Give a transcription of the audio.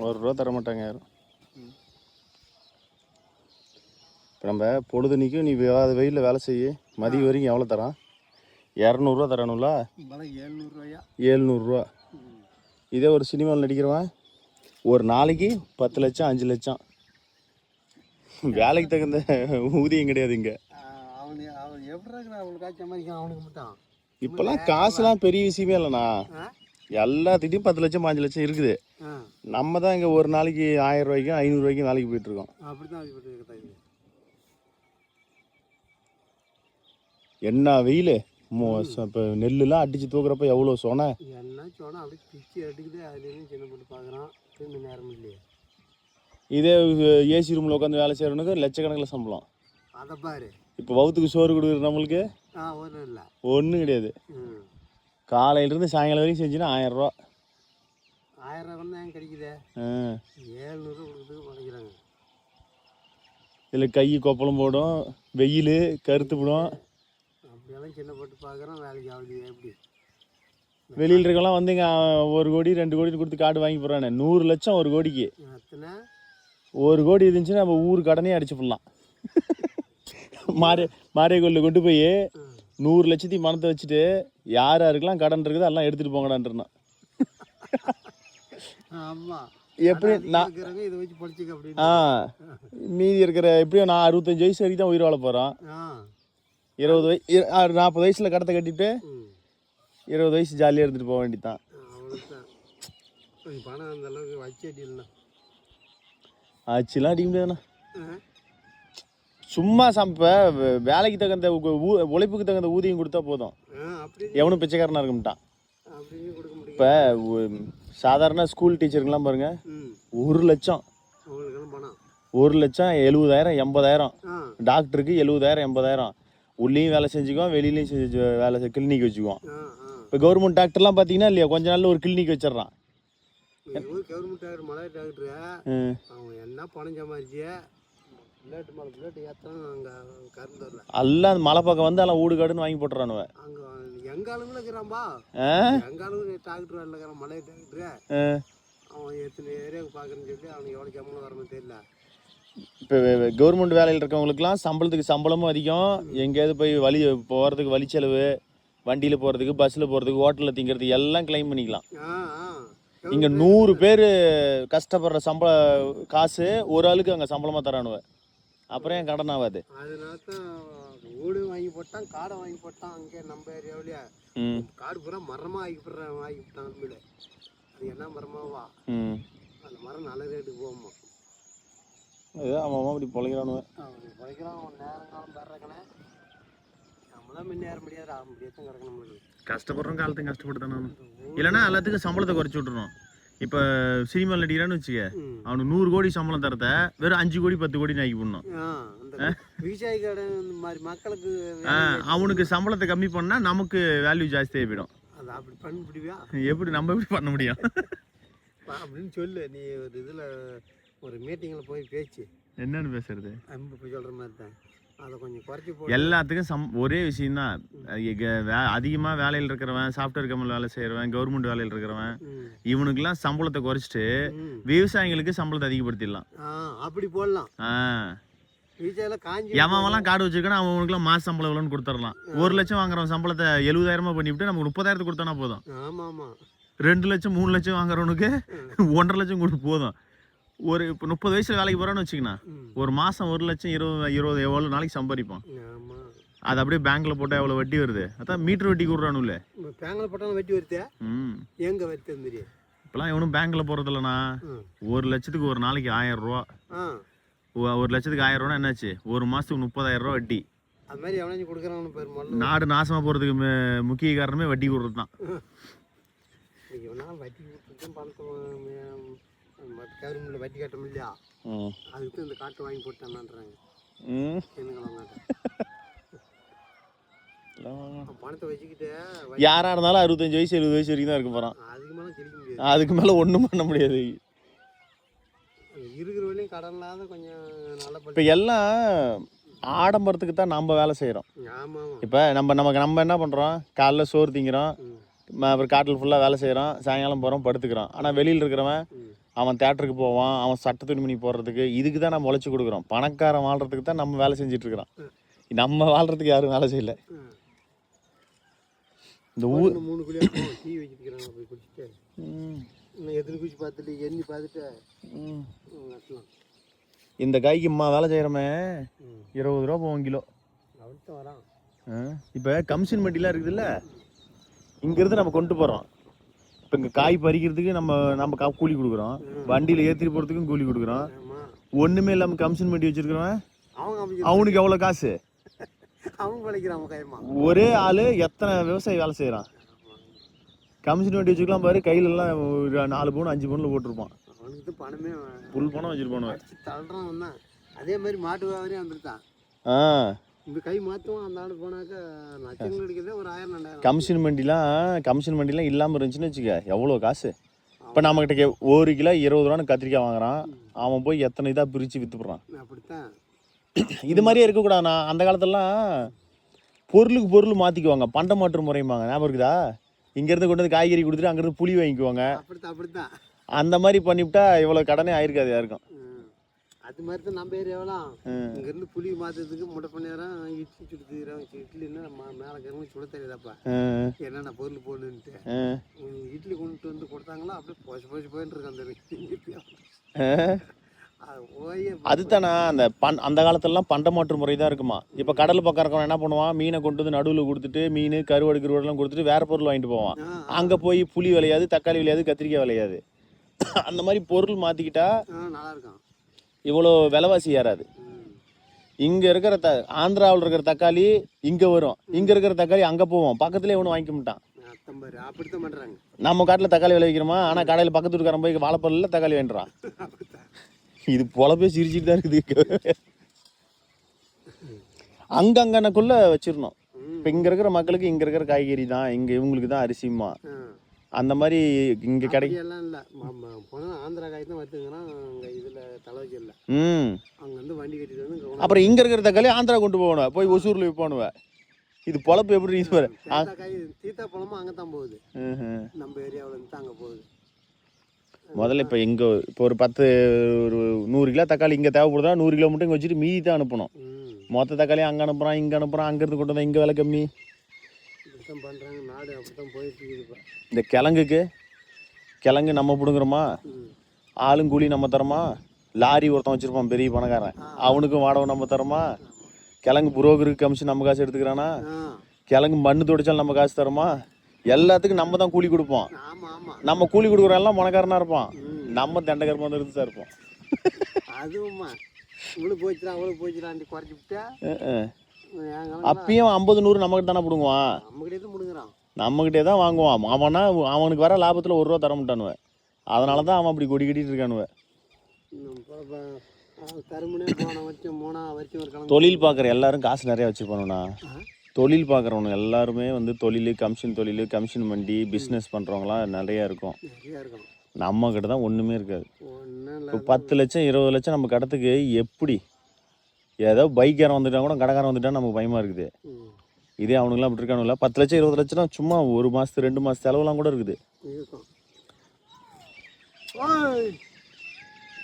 ரூபா தர மாட்டாங்க யாரும். இப்போ நம்ம பொழுதுனிக்கும் நீ வெயிலில் வேலை செய்ய மதியம் வரைக்கும் எவ்வளோ தரான்? 200 தரணும்ல. 700. இதே ஒரு சினிமாவில் நடிக்கிறவன் ஒரு நாளைக்கு 10 லட்சம் 5 லட்சம். வேலைக்கு தகுந்த ஊதியம் கிடையாது இங்கே. இப்போல்லாம் காசுலாம் பெரிய விஷயமே இல்லைண்ணா. எல்லாத்துக்கிட்டையும் 10 லட்சம் 5 லட்சம் இருக்குது. நம்ம தான் இங்கே ஒரு நாளைக்கு 1000 ரூபாய்க்கும் 500 ரூபாய்க்கும் வேலைக்கு போயிட்டு இருக்கோம். என்ன வெயில்! இப்போ நெல்லுலாம் அடிச்சு தூக்குறப்ப எவ்வளோ சொன்ன இதே ஏசி ரூமில் உட்காந்து வேலை செய்கிறவனுக்கு லட்சக்கணக்கில் சம்பளம். அதை பாரு. இப்போ வவுத்துக்கு சோறு கொடுக்குற நம்மளுக்கு ஒன்றும் கிடையாது. காலையிலேருந்து சாயங்காலம் வரைக்கும் செஞ்சுன்னா 1000 ரூபா. 1000 ரூபா தான் கிடைக்குது. 700 கொடுக்குறாங்க. இதில் கை கொப்பளம் போடும், வெயில் கருத்து போடும். அப்படியெல்லாம் சின்ன போட்டு பார்க்குறோம். வேலைக்கு ஆகுது. எப்படி வெளியில் இருக்கலாம் வந்து இங்கே 1 கோடி 2 கோடி கொடுத்து காடு வாங்கி போடுறானே. 100 லட்சம் 1 கோடிக்கு. 1 கோடி இருந்துச்சுன்னா நம்ம ஊர் கடனே அடிச்சு போடலாம். மாரியக்கோயில கொண்டு போய் 100 லட்சத்தையும் மனத்தை வச்சுட்டு யார் யாருக்கெல்லாம் கடன் இருக்குது எல்லாம் எடுத்துகிட்டு போங்கடான்றா. எப்படி மீதி இருக்கிற எப்படியும் நான் 65 வயசு வரைக்கும் தான் உயிர் வாழ போகிறோம். 40 வயசில் கடத்தை கட்டிட்டு 20 வயசு ஜாலியாக எடுத்துகிட்டு போக வேண்டியதான். ஆச்சுலாம் அடிக்க முடியாதுண்ணா. சும்மா வேலைக்கு தகுந்த உழைப்புக்கு தகுந்த ஊதியம் கொடுத்தா போதும். எவனும் பிச்சைக்காரனா இருக்க மாட்டான். இப்போ சாதாரண ஸ்கூல் டீச்சருங்கெல்லாம் பாருங்க, 1 லட்சம் 70,000 80,000. டாக்டருக்கு 70,000 80,000. உள்ளேயும் வேலை செஞ்சுக்குவோம், வெளியிலையும் வேலை கிளினிக் வச்சுக்குவோம். இப்போ கவர்மெண்ட் டாக்டர்லாம் பார்த்தீங்கன்னா இல்லையா, கொஞ்ச நாளில் ஒரு கிளினிக் வச்சிடறான். என்ன பணம் சமாளிச்சு எல்லாம் அந்த மலை பக்கம் வந்து எல்லாம் ஊடு காடுன்னு வாங்கி போட்டுறானுவ. எங்க ஆளுங்களும் இருக்கிறான்பா. எங்க ஆளுங்க டாக்டர் இருக்கிறான், மலை டாக்டர். அவன் எத்தனை ஏரியாவுக்கு பார்க்குறேன்னு சொல்லி அவனுக்கு எவ்வளோ சம்பளம் வரணும் தெரியல. இப்போ கவர்மெண்ட் வேலையில் இருக்கவங்களுக்குலாம் சம்பளத்துக்கு சம்பளமும் அதிகம். எங்கேயாவது போய் போகிறதுக்கு வழி செலவு, வண்டியில் போகிறதுக்கு, பஸ்ஸில் போகிறதுக்கு, ஹோட்டலில் திங்கிறதுக்கு எல்லாம் கிளைம் பண்ணிக்கலாம். இங்கே 100 பேர் கஷ்டப்படுற காசு ஒரு ஆளுக்கு அங்கே சம்பளமாக தரானுவ. அப்புறம் ஏன் கடன் ஆகாது? அதனால தான் வீடு வாங்கி போட்டான், காடை வாங்கி போட்டான். அங்கே நம்ம ஏரியாவிலேயே காடு பூரா மரமாக வாங்கிவிட்டான் வீடு. அது என்ன மரமாவா? அந்த மரம் நல்ல ரேட்டுக்கு போகுமா? அதுதான் அவன் அப்படி பொழைக்கிறானுவன். பொழைக்கிறான். அவன் நேரம் காலம் பெறக்கணே நம்மளாம் முன்னேற முடியாது. ஆக முடியாது கிடக்கணும். நம்மளுக்கு கஷ்டப்படுறோம். காலத்துக்கு கஷ்டப்பட்டு தானே. இல்லைன்னா எல்லாத்துக்கும் சம்பளத்தை குறைச்சி விட்டுறோம். இப்போ சினிமாவில் நடிக்கிறான்னு வச்சுக்க, அவனுக்கு 100 கோடி சம்பளம் தரத வெறும் 5 கோடி 10 கோடி ஆக்கி போடணும். மக்களுக்கு அவனுக்கு சம்பளத்தை கம்மி பண்ணா நமக்கு வேல்யூ ஜாஸ்தியாக போயிடும். எப்படி நம்ம எப்படி பண்ண முடியும் அப்படின்னு சொல்லு. நீ ஒரு இதில் ஒரு மீட்டிங்கில் போய் பேச்சு என்னன்னு பேசுறது சொல்கிற மாதிரி தான். அதை கொஞ்சம் குறைச்சி எல்லாத்துக்கும் ஒரே விஷயம்தான். அதிகமாக வேலையில் இருக்கிறவன், சாஃப்ட்வேர் கம்பெனியில் வேலை செய்கிறவன், கவர்மெண்ட் வேலையில் இருக்கிறவன், இவனுக்குலாம் சம்பளத்தை குறைச்சிட்டு விவசாயிகளுக்கு சம்பளத்தை அதிகப்படுத்திடலாம். அப்படி போடலாம். எவன்லாம் காடு வச்சிருக்கானோ அவனுக்குலாம் மாச சம்பளம் எவ்வளோன்னு கொடுத்துடலாம். 1 லட்சம் வாங்குறவன் சம்பளத்தை 70,000 பண்ணிவிட்டு நமக்கு 30,000 கொடுத்தோன்னா போதும். 2 லட்சம் 3 லட்சம் வாங்குறவனுக்கு 1.5 லட்சம் கொடுத்து போதும். ஒரு இப்போ 30 வயசுல வேலைக்கு போறான்னு வச்சுக்கண்ணா, ஒரு மாசம் 1 லட்சம் 20 எவ்வளோ நாளைக்கு சம்பாதிப்பான். அது அப்படியே பேங்க்ல போட்டா எவ்வளோ வட்டி வருது? அதான் மீட்டர் வட்டி கொடுறானுல்ல. பேங்க்ல போட்டாலும் வட்டி வருது. எங்க வருது? இப்பெல்லாம் எவனும் பேங்க்ல போறது இல்லைண்ணா. 1 லட்சத்துக்கு ஒரு நாளைக்கு 1000 ரூபா. 1 லட்சத்துக்கு 1000 ரூபா என்னாச்சு? ஒரு மாசத்துக்கு 30,000 ரூபா வட்டி. அது மாதிரி எவனாச்சும் கொடுக்குறான்னு நாடு நாசமா போறதுக்கு முக்கிய காரணமே வட்டி கொடுறது தான். வட்டி கவர்மெண்ட்ல வட்டி கட்ட முடியா, அதுக்கு இந்த காட்டு வாங்கி போட்டான்றாங்க. பணத்தை வச்சுக்கிட்டு யாரா இருந்தாலும் 65 வயசு 70 வயசு வரைக்கும் தான் இருக்க போறான். அதுக்கு மேல கிடைக்க முடியாது. அதுக்கு மேல ஒண்ணும் பண்ண முடியாது. இருக்கிற வரையும் கடன்லாத கொஞ்சம் நல்ல. இப்ப எல்லாம் ஆடம்பரத்துக்கு தான் நம்ம வேலை செய்யறோம். இப்ப நம்ம என்ன பண்றோம்? காலைல சோறு திங்கிறோம், அப்புறம் காட்டில் ஃபுல்லாக வேலை செய்கிறோம், சாயங்காலம் போகிறோம், படுத்துக்கிறோம். ஆனால் வெளியில் இருக்கிறவன் அவன் தேட்டருக்கு போவான், அவன் சட்ட துணிமணி போடுறதுக்கு, இதுக்கு தான் நம்ம உழைச்சி கொடுக்குறோம். பணக்காரன் வாழ்கிறதுக்கு தான் நம்ம வேலை செஞ்சிட்ருக்குறோம். நம்ம வாழ்கிறதுக்கு யாரும் வேலை செய்யலை. இந்த ஊர் 3 குழியாக டீ வச்சுருக்கிறாங்க, போய் குடிச்சிட்டு இன்னும் எத்தனை குச்சி பார்த்துட்டு எண்ணி பார்த்துட்டு நட்டலாம். இந்த காய்க்கு வேலை செய்கிறோமே 20 ரூபா போவோம் கிலோ. அவன்தான் வரான். இப்போ கமிஷன் மண்டிலாம் இருக்குதுல்ல, இங்கேருந்து நம்ம கொண்டு போகிறோம். இப்போ இங்கே காய் பறிக்கிறதுக்கு நம்ம கூலி கொடுக்குறோம், வண்டியில் ஏற்றிட்டு போகிறதுக்கும் கூலி கொடுக்குறோம். ஒன்றுமே இல்லாமல் கமிஷன் மண்டி வச்சுருக்கிறவன் அவனுக்கு எவ்வளோ காசு? அவன் பழைக்கிறான் கைமா. ஒரே ஆள் எத்தனை விவசாயி வேலை செய்கிறான்? கமிஷன் வண்டி வச்சுக்கலாம் பாரு, கையிலலாம் 4 பவுன் 5 பவுனில் போட்டிருப்பான். அவனுக்கு பணமே ஃபுல் பணம் வச்சுருப்பானு தள்ளுறான் தான். அதே மாதிரி மாட்டு வியாபாரியும் வந்துருத்தான். இந்த கை மாற்றுவோம், அந்த ஆள் போனாக்கா லட்சங்கள் கிடைக்கிறதே ஒரு 1000 2000. கமிஷன் மண்டிலாம் இல்லாமல் இருந்துச்சுன்னு வச்சுக்க எவ்வளோ காசு. இப்போ நம்மகிட்ட 1 கிலோ 20 ரூபான்னு கத்திரிக்காய் வாங்குறான், அவன் போய் எத்தனை இதாக பிரித்து விற்றுப்படுறான். அப்படித்தான் இது மாதிரியே இருக்கக்கூடாதுண்ணா. அந்த காலத்துலலாம் பொருளுக்கு பொருள் மாற்றிக்குவாங்க, பண்டை மாற்று முறையும்பாங்க, ஞாபகம் இருக்குதா? இங்கேருந்து கொண்டு வந்து காய்கறி கொடுத்துட்டு அங்கேருந்து புளி வாங்கிக்குவாங்க. அப்படித்தான் அந்த மாதிரி பண்ணிவிட்டா இவ்வளோ கடனே ஆயிருக்காது யாருக்கும். அது மாதிரி தான் நம்ம ஏரியாவெல்லாம் இங்கேருந்து புளி மாற்றுறதுக்கு முட்டை பண்ணிடுறோம், இட்லி சுடுத்துக்கிறோம். இட்லின்னா நம்ம மேலே கரும்பு சுட தெரியாதாப்பா, என்னென்ன பொருள் போடணுன்ட்டு. இட்லி கொண்டு வந்து கொடுத்தாங்களா அப்படியே போச்சு போயின்னு இருக்கு அந்த அதுதானே. அந்த காலத்துலலாம் பண்டை மாற்று முறை தான் இருக்குமா. இப்போ கடல் பக்கம் இருக்கவன் என்ன பண்ணுவான், மீனை கொண்டு வந்து நடுவில் கொடுத்துட்டு மீன் கருவாடுலாம் கொடுத்துட்டு வேற பொருள் வாங்கிட்டு போவான். அங்கே போய் புளி விளையாது, தக்காளி விளையாது, கத்திரிக்காய் விளையாது. அந்த மாதிரி பொருள் மாற்றிக்கிட்டா நல்லா இருக்கும், இவ்வளோ விலைவாசி ஏறாது. இங்கே இருக்கிற ஆந்திராவில் இருக்கிற தக்காளி இங்கே வரும், இங்கே இருக்கிற தக்காளி அங்கே போவோம், பக்கத்துலேயே ஒன்று வாங்கிக்க மாட்டான். அப்படித்தான் பண்ணுறாங்க. நம்ம காட்டில் தக்காளி விளைவிக்கிறோமா, ஆனால் கடையில் பக்கத்து இருக்காரன் போய் வாழைப்பல்ல தக்காளி வேண்டான். இது பொழப்பே சிரிச்சுட்டு தான் இருக்குது. அங்கங்கனக்குள்ள வச்சிடணும். இப்போ இங்கே இருக்கிற மக்களுக்கு இங்கே இருக்கிற காய்கறி தான், இங்கே இவங்களுக்கு தான் அரிசிமா, அந்த மாதிரி இங்கே கிடைக்கும். எல்லாம் இல்லை போனால் ஆந்திரா காய் தான் வச்சுக்கிறான், அங்கே இதில் தலைவச்சு இல்லை. அங்கே வந்து வண்டி கட்டிட்டு வந்து அப்புறம் இங்கே இருக்கிற தக்காளி ஆந்திரா கொண்டு போகணும், போய் ஒசூரில் விற்போனுவேன். இது பொழப்பு எப்படி காய் தீத்தா பழமும் அங்கே தான் போகுது, நம்ம ஏரியாவில் இருந்து அங்கே போகுது. முதல்ல இப்போ ஒரு 100 கிலோ தக்காளி இங்கே தேவைப்படுதா, 100 கிலோ மட்டும் இங்கே வச்சுட்டு மீதி தான் அனுப்பணும். மொத்த தக்காளி அங்கே அனுப்புகிறான், இங்கே அனுப்புகிறான், அங்கேருந்து கொண்டு வந்தால் இங்கே விலை கம்மி. பண்ணுறாங்க நாடு அப்படித்தான் போயிட்டு இருக்கு. இந்த கிழங்கு நம்ம பிடுங்குறோமா, ஆளும் கூலி நம்ம தரோமா, லாரி ஒருத்தன் வச்சுருப்பான் பெரிய பணக்காரன், அவனுக்கும் வாடகை நம்ம தரோமா, கிழங்கு புரோக்கருக்கு கமிஷன் நம்ம காசு எடுத்துக்கிறானா, கிழங்கு மண்ணு துடைச்சாலும் நம்ம காசு தரோமா, எல்லாத்துக்கும் நம்ம தான் கூலி கொடுப்போம். நம்ம கூலி கொடுக்குற எல்லாம் பணக்காரனா இருப்பான், நம்ம தண்டகரமாக வந்து இருந்து தான் இருப்போம். அதுவும்மா இவ்வளோ போச்சுடா அவ்வளோ போச்சுடாண்டி குறைச்சி விட்டா அப்பயும் 50 100 நம்மகிட்ட தானே பிடுங்குவான், நம்மகிட்டே தான் வாங்குவான். அவனுக்கு வர லாபத்தில் 1 ரூபா தர மாட்டானுவ, அதனால தான் அவன் அப்படி கொடி கட்டிட்டு இருக்கானுவ. தொழில் பார்க்குற எல்லாரும் காசு நிறையா வச்சுருப்பானுண்ணா. தொழில் பார்க்குறவனுங்க எல்லாருமே வந்து கமிஷன் மண்டி பிஸ்னஸ் பண்ணுறவங்களாம் நிறையா இருக்கும். நம்மக்கிட்ட தான் ஒன்றுமே இருக்காது. இப்போ 10 லட்சம் 20 லட்சம் நம்ம கடத்துக்கு எப்படி, ஏதோ பைக்காரன் வந்துட்டா கூட கடைக்காரன் வந்துட்டா நமக்கு பயமாக இருக்குது. இதே அவனுங்களாம் அப்படி இருக்கானுங்களா, 10 லட்சம் 20 லட்சம்னா சும்மா 1 மாதத்து 2 மாதத்து செலவுலாம் கூட இருக்குது.